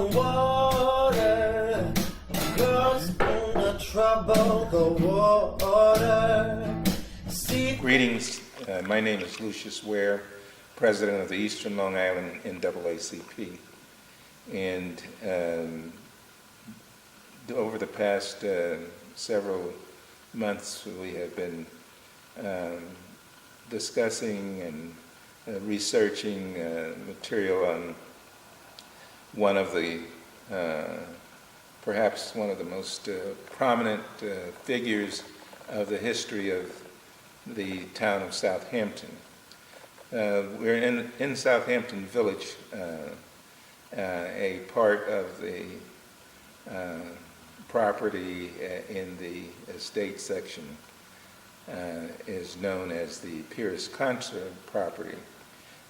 water, girls on the trouble the water. See. Greetings, my name is Lucius Ware, President of the Eastern Long Island NAACP. And over the past several months, we have been discussing and researching material on one of the, perhaps one of the most prominent figures of the history of the town of Southampton. We're in Southampton Village, a part of the property in the estate section is known as the Pyrrhus Concer property.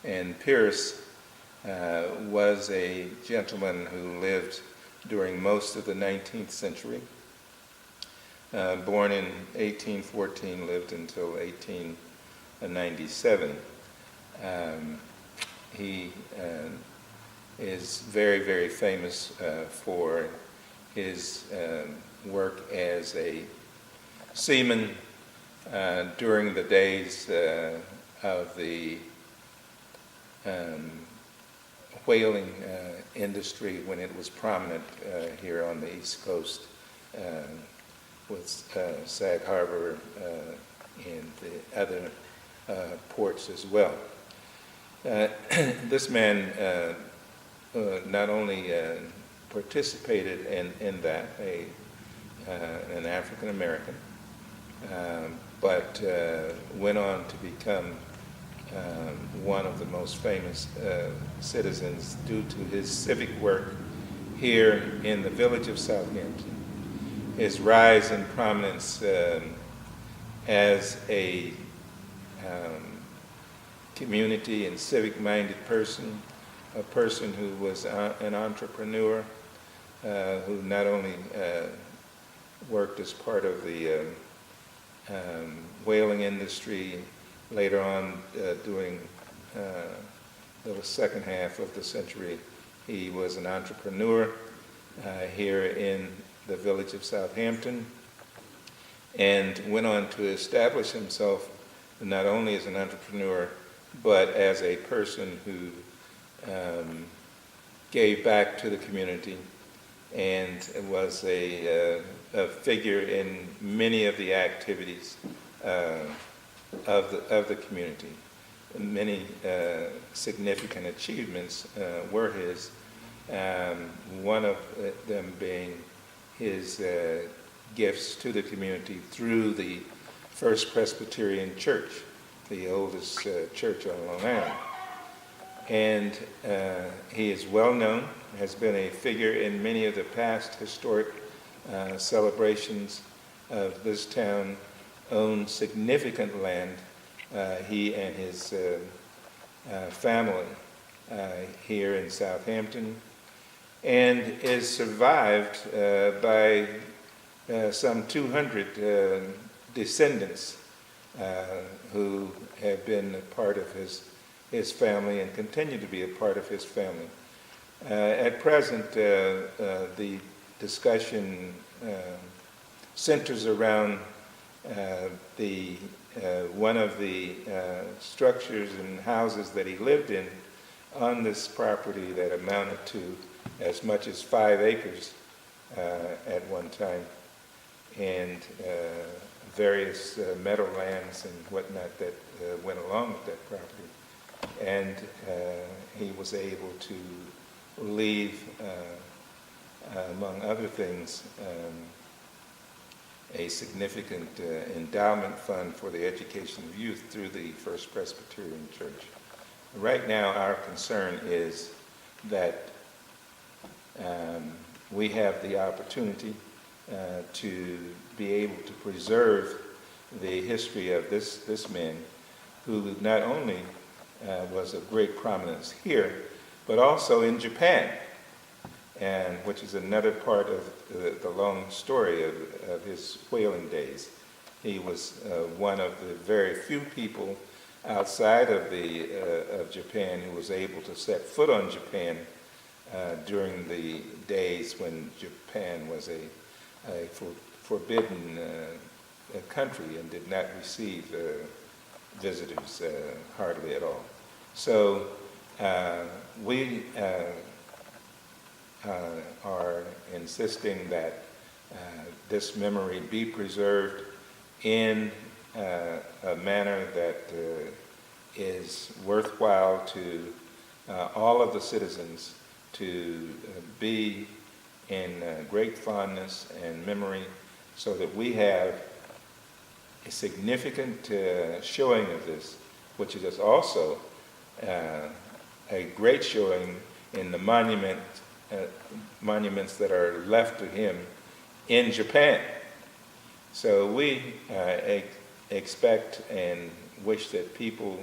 And Pyrrhus was a gentleman who lived during most of the 19th century. Born in 1814, lived until 1897. He is very, very famous for his work as a seaman during the days of the whaling industry when it was prominent here on the East Coast with Sag Harbor and the other ports as well. This man not only participated in that, an African American, but went on to become one of the most famous citizens due to his civic work here in the village of Southampton. His rise in prominence as a community and civic-minded person, a person who was an entrepreneur, who not only worked as part of the whaling industry, later on during the second half of the century, he was an entrepreneur here in the village of Southampton, and went on to establish himself not only as an entrepreneur, but as a person who gave back to the community and was a figure in many of the activities of the community. Many significant achievements were his, one of them being his gifts to the community through the First Presbyterian Church, the oldest church on Long Island. And he is well known, has been a figure in many of the past historic celebrations of this town, owned significant land, he and his family here in Southampton, and is survived by some 200 descendants who have been a part of his family and continue to be a part of his family. At present, the discussion centers around one of the structures and houses that he lived in on this property that amounted to as much as 5 acres at one time, and various meadowlands and whatnot that went along with that property. And he was able to leave, among other things, a significant endowment fund for the education of youth through the First Presbyterian Church. Right now, our concern is that we have the opportunity to be able to preserve the history of this man, who not only was of great prominence here, but also in Japan, and which is another part of the long story of his whaling days. He was one of the very few people outside of Japan who was able to set foot on Japan during the days when Japan was a forbidden country and did not receive visitors hardly at all. So we are insisting that this memory be preserved in a manner that is worthwhile to all of the citizens, to be in great fondness and memory, so that we have a significant showing of this, which is also a great showing in the monuments that are left to him in Japan. So we expect and wish that people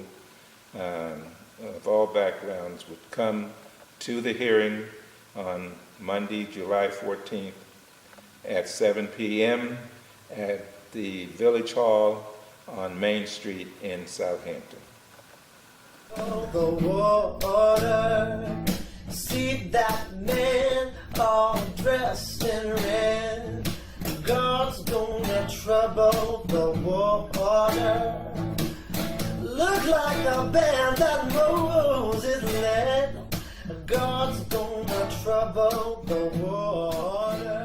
of all backgrounds would come to the hearing on Monday, July 14th at 7 p.m. at the Village Hall on Main Street in Southampton. The water, see that man all dressed in red. God's gonna trouble the water. Look like the band that Moses led. God's gonna trouble the water.